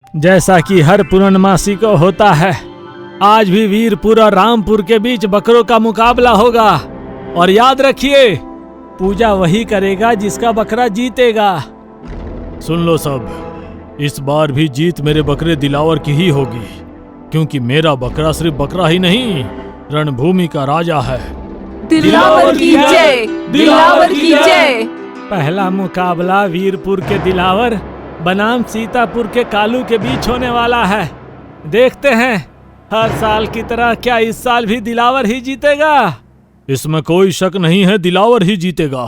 जैसा कि हर पूर्णमासी को होता है, आज भी वीरपुर और रामपुर के बीच बकरों का मुकाबला होगा। और याद रखिए, पूजा वही करेगा जिसका बकरा जीतेगा। सुन लो सब, इस बार भी जीत मेरे बकरे दिलावर की ही होगी, क्योंकि मेरा बकरा सिर्फ बकरा ही नहीं, रणभूमि का राजा है। दिलावर की जय, दिलावर की जय। पहला मुकाबला वीरपुर के दिलावर बनाम सीतापुर के कालू के बीच होने वाला है। देखते हैं, हर साल की तरह क्या इस साल भी दिलावर ही जीतेगा? इसमें कोई शक नहीं है, दिलावर ही जीतेगा।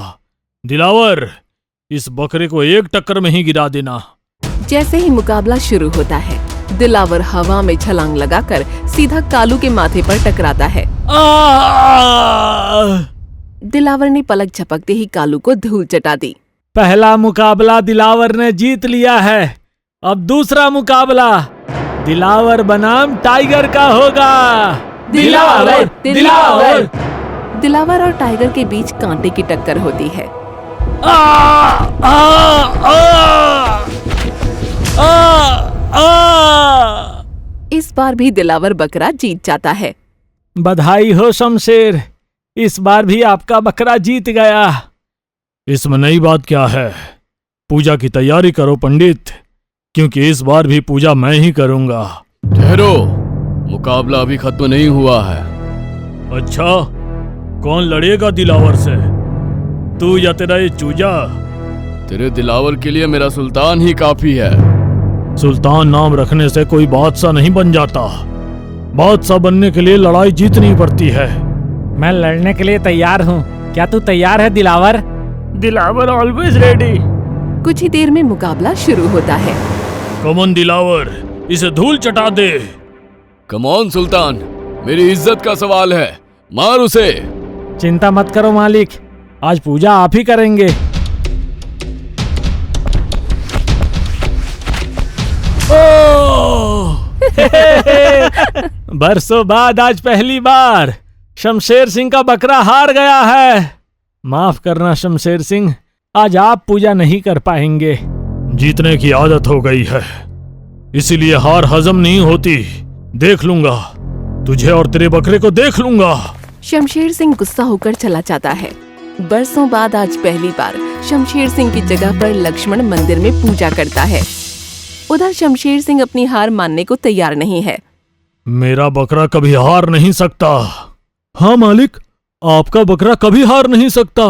दिलावर, इस बकरे को एक टक्कर में ही गिरा देना। जैसे ही मुकाबला शुरू होता है, दिलावर हवा में छलांग लगाकर सीधा कालू के माथे पर टकराता है। दिलावर ने पलक झपकते ही कालू को धूल चटा दी। पहला मुकाबला दिलावर ने जीत लिया है। अब दूसरा मुकाबला दिलावर बनाम टाइगर का होगा। दिलावर, दिलावर। दिलावर और टाइगर के बीच कांटे की टक्कर होती है। इस बार भी दिलावर बकरा जीत जाता है। बधाई हो शमशेर, इस बार भी आपका बकरा जीत गया। इसमें नई बात क्या है? पूजा की तैयारी करो पंडित, क्योंकि इस बार भी पूजा मैं ही करूंगा। ठहरो, मुकाबला अभी खत्म नहीं हुआ है। अच्छा, कौन लड़ेगा दिलावर से, तू या तेरा ये चूजा? तेरे दिलावर के लिए मेरा सुल्तान ही काफी है। सुल्तान नाम रखने से कोई बादशाह नहीं बन जाता। बादशाह बनने के लिए लड़ाई जीतनी पड़ती है। मैं लड़ने के लिए तैयार हूँ, क्या तू तैयार है दिलावर? Dilawar always ready. कुछ ही देर में मुकाबला शुरू होता है। कमन दिलावर, इसे धूल चटा दे। कमॉन सुल्तान, मेरी इज्जत का सवाल है, मार उसे। चिंता मत करो मालिक, आज पूजा आप ही करेंगे। बरसों बाद आज पहली बार शमशेर सिंह का बकरा हार गया है। माफ करना शमशेर सिंह, आज आप पूजा नहीं कर पाएंगे। जीतने की आदत हो गई है, इसीलिए हार हजम नहीं होती। देख लूंगा तुझे और तेरे बकरे को, देख लूंगा। शमशेर सिंह गुस्सा होकर चला जाता है। बरसों बाद आज पहली बार शमशेर सिंह की जगह पर लक्ष्मण मंदिर में पूजा करता है। उधर शमशेर सिंह अपनी हार मानने को तैयार नहीं है। मेरा बकरा कभी हार नहीं सकता। हाँ मालिक, आपका बकरा कभी हार नहीं सकता।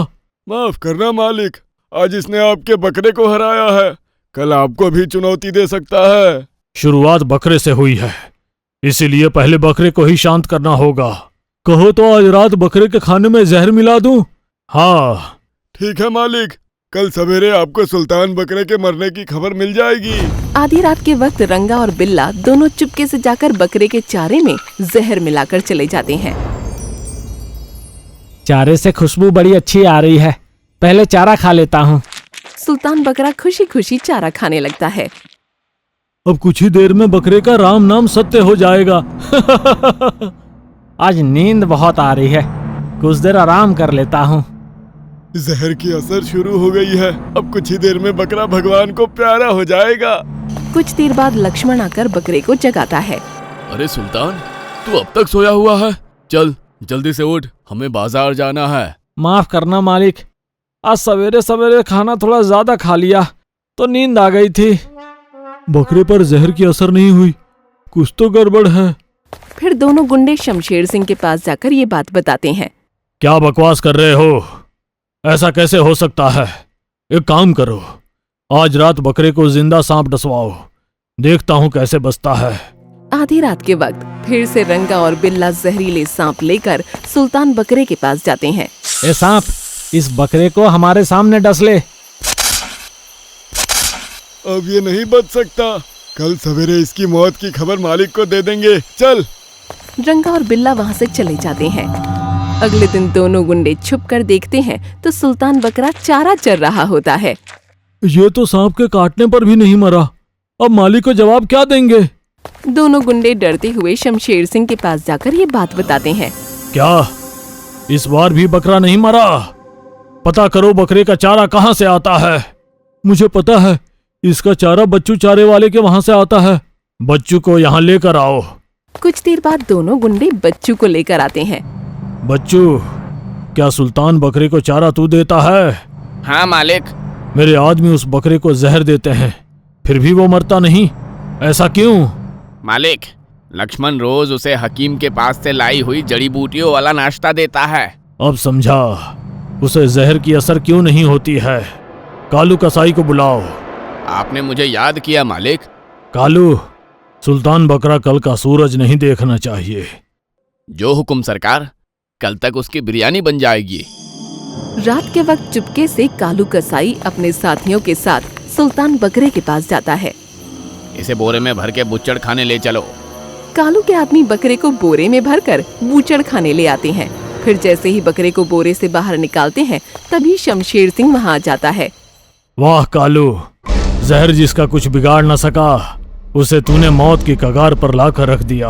माफ करना मालिक, आज इसने आपके बकरे को हराया है, कल आपको भी चुनौती दे सकता है। शुरुआत बकरे से हुई है, इसीलिए पहले बकरे को ही शांत करना होगा। कहो तो आज रात बकरे के खाने में जहर मिला दूं? हाँ ठीक है मालिक, कल सवेरे आपको सुल्तान बकरे के मरने की खबर मिल जाएगी। आधी रात के वक्त रंगा और बिल्ला दोनों चुपके से जाकर बकरे के चारे में जहर मिलाकर चले जाते हैं। चारे से खुशबू बड़ी अच्छी आ रही है, पहले चारा खा लेता हूँ। सुल्तान बकरा खुशी खुशी चारा खाने लगता है। अब कुछ ही देर में बकरे का राम नाम सत्य हो जाएगा। आज नींद बहुत आ रही है, कुछ देर आराम कर लेता हूँ। जहर की असर शुरू हो गई है, अब कुछ ही देर में बकरा भगवान को प्यारा हो जाएगा। कुछ देर बाद लक्ष्मण आकर बकरे को जगाता है। अरे सुल्तान, तू अब तक सोया हुआ है? चल जल्दी से उठ, हमें बाजार जाना है। माफ करना मालिक, आज सवेरे सवेरे खाना थोड़ा ज्यादा खा लिया तो नींद आ गई थी। बकरे पर जहर की असर नहीं हुई, कुछ तो गड़बड़ है। फिर दोनों गुंडे शमशेर सिंह के पास जाकर ये बात बताते हैं। क्या बकवास कर रहे हो? ऐसा कैसे हो सकता है? एक काम करो, आज रात बकरे को जिंदा सांप डसवाओ, देखता हूँ कैसे बचता है। आधी रात के वक्त फिर से रंगा और बिल्ला जहरीले सांप लेकर सुल्तान बकरे के पास जाते हैं। ए सांप, इस बकरे को हमारे सामने डस ले। अब ये नहीं बच सकता, कल सवेरे इसकी मौत की खबर मालिक को दे देंगे। चल। रंगा और बिल्ला वहाँ से चले जाते हैं। अगले दिन दोनों गुंडे छुपकर देखते हैं तो सुल्तान बकरा चारा चर रहा होता है। ये तो सांप के काटने पर भी नहीं मरा, अब मालिक को जवाब क्या देंगे? दोनों गुंडे डरते हुए शमशेर सिंह के पास जाकर ये बात बताते हैं। क्या इस बार भी बकरा नहीं मरा? पता करो बकरे का चारा कहाँ से आता है। मुझे पता है, इसका चारा बच्चू चारे वाले के वहां से आता है। बच्चू को यहाँ लेकर आओ। कुछ देर बाद दोनों गुंडे बच्चू को लेकर आते हैं। बच्चू, क्या सुल्तान बकरे को चारा तू देता है? हाँ मालिक। मेरे आदमी उस बकरे को जहर देते हैं, फिर भी वो मरता नहीं, ऐसा क्यों? मालिक, लक्ष्मण रोज उसे हकीम के पास से लाई हुई जड़ी बूटियों वाला नाश्ता देता है। अब समझा, उसे जहर की असर क्यों नहीं होती है। कालू कसाई को बुलाओ। आपने मुझे याद किया मालिक। कालू, सुल्तान बकरा कल का सूरज नहीं देखना चाहिए। जो हुक्म सरकार, कल तक उसकी बिरयानी बन जाएगी। रात के वक्त चुपके से कालू कसाई अपने साथियों के साथ सुल्तान बकरे के पास जाता है। इसे बोरे में भर के बुच्चड़ खाने ले चलो। कालू के आदमी बकरे को बोरे में भरकर बूचड़ खाने ले आते हैं। फिर जैसे ही बकरे को बोरे से बाहर निकालते हैं, तभी शमशेर सिंह वहां आ जाता है। वाह कालू, जहर जिसका कुछ बिगाड़ न सका, उसे तूने मौत की कगार पर लाकर रख दिया।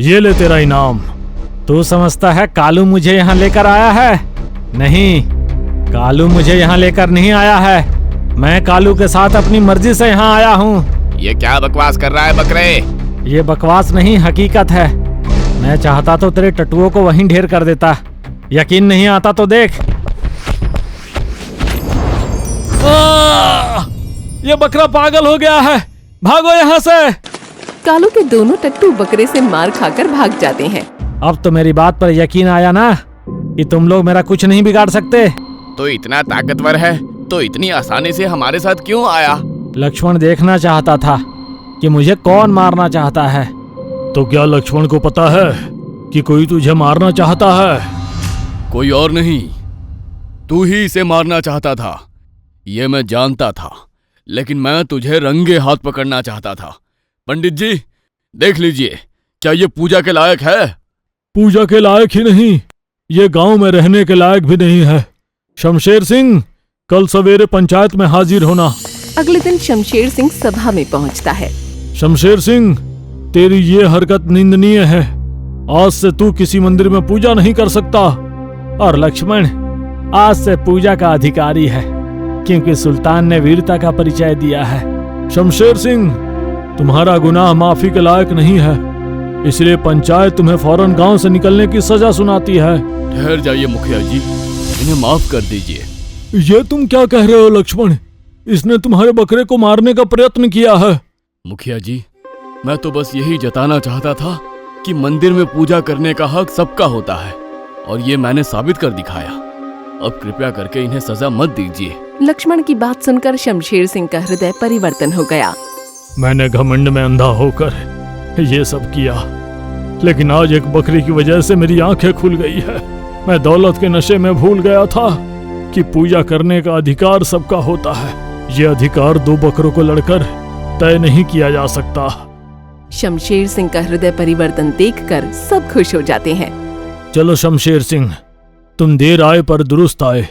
ये ले तेरा इनाम। तू समझता है कालू मुझे यहाँ लेकर आया है? नहीं, कालू मुझे यहाँ लेकर नहीं आया है। मैं कालू के साथ अपनी मर्जी से यहाँ आया हूँ। ये क्या बकवास कर रहा है बकरे? ये बकवास नहीं, हकीकत है। मैं चाहता तो तेरे टट्टुओं को वहीं ढेर कर देता। यकीन नहीं आता तो देख। ये बकरा पागल हो गया है, भागो यहाँ से। कालू के दोनों टट्टू बकरे से मार खाकर भाग जाते हैं। अब तो मेरी बात पर यकीन आया ना कि तुम लोग मेरा कुछ नहीं बिगाड़ सकते। तो इतना ताकतवर है तो इतनी आसानी से हमारे साथ क्यों आया? लक्ष्मण देखना चाहता था कि मुझे कौन मारना चाहता है। तो क्या लक्ष्मण को पता है कि कोई तुझे मारना चाहता है? कोई और नहीं, तू ही इसे मारना चाहता था, ये मैं जानता था। लेकिन मैं तुझे रंगे हाथ पकड़ना चाहता था। पंडित जी, देख लीजिए, क्या ये पूजा के लायक है? पूजा के लायक ही नहीं, ये गांव में रहने के लायक भी नहीं है। शमशेर सिंह, कल सवेरे पंचायत में हाजिर होना। अगले दिन शमशेर सिंह सभा में पहुंचता है। शमशेर सिंह, तेरी ये हरकत निंदनीय है। आज से तू किसी मंदिर में पूजा नहीं कर सकता। और लक्ष्मण आज से पूजा का अधिकारी है, क्योंकि सुल्तान ने वीरता का परिचय दिया है। शमशेर सिंह, तुम्हारा गुनाह माफी के लायक नहीं है, इसलिए पंचायत तुम्हें फौरन गांव से निकलने की सजा सुनाती है। ठहर जाइए मुखिया जी, इन्हें माफ कर दीजिए। ये तुम क्या कह रहे हो लक्ष्मण? इसने तुम्हारे बकरे को मारने का प्रयत्न किया है। मुखिया जी, मैं तो बस यही जताना चाहता था कि मंदिर में पूजा करने का हक सबका होता है, और ये मैंने साबित कर दिखाया। अब कृपया करके इन्हें सजा मत दीजिए। लक्ष्मण की बात सुनकर शमशेर सिंह का हृदय परिवर्तन हो गया। मैंने घमंड में अंधा होकर ये सब किया, लेकिन आज एक बकरी की वजह से मेरी आंखें खुल गई है। मैं दौलत के नशे में भूल गया था कि पूजा करने का अधिकार सबका होता है। ये अधिकार दो बकरों को लड़कर तय नहीं किया जा सकता। शमशेर सिंह का हृदय परिवर्तन देखकर सब खुश हो जाते हैं। चलो शमशेर सिंह, तुम देर आए पर दुरुस्त आए।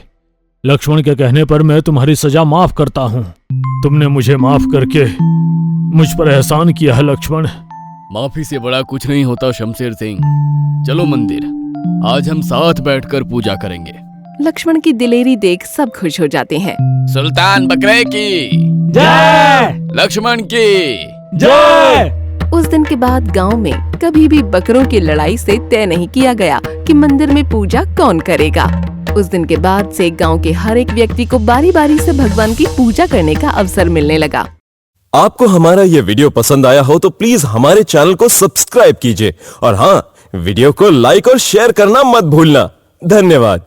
लक्ष्मण के कहने पर मैं तुम्हारी सजा माफ करता हूँ। तुमने मुझे माफ करके मुझ पर एहसान किया है लक्ष्मण। माफी से बड़ा कुछ नहीं होता शमशेर सिंह। चलो मंदिर, आज हम साथ बैठकर पूजा करेंगे। लक्ष्मण की दिलेरी देख सब खुश हो जाते हैं। सुल्तान बकरे की जय, लक्ष्मण की जय। उस दिन के बाद गांव में कभी भी बकरों की लड़ाई से तय नहीं किया गया कि मंदिर में पूजा कौन करेगा। उस दिन के बाद से गांव के हर एक व्यक्ति को बारी बारी से भगवान की पूजा करने का अवसर मिलने लगा। आपको हमारा ये वीडियो पसंद आया हो तो प्लीज हमारे चैनल को सब्सक्राइब कीजिए और हाँ, वीडियो को लाइक और शेयर करना मत भूलना। धन्यवाद।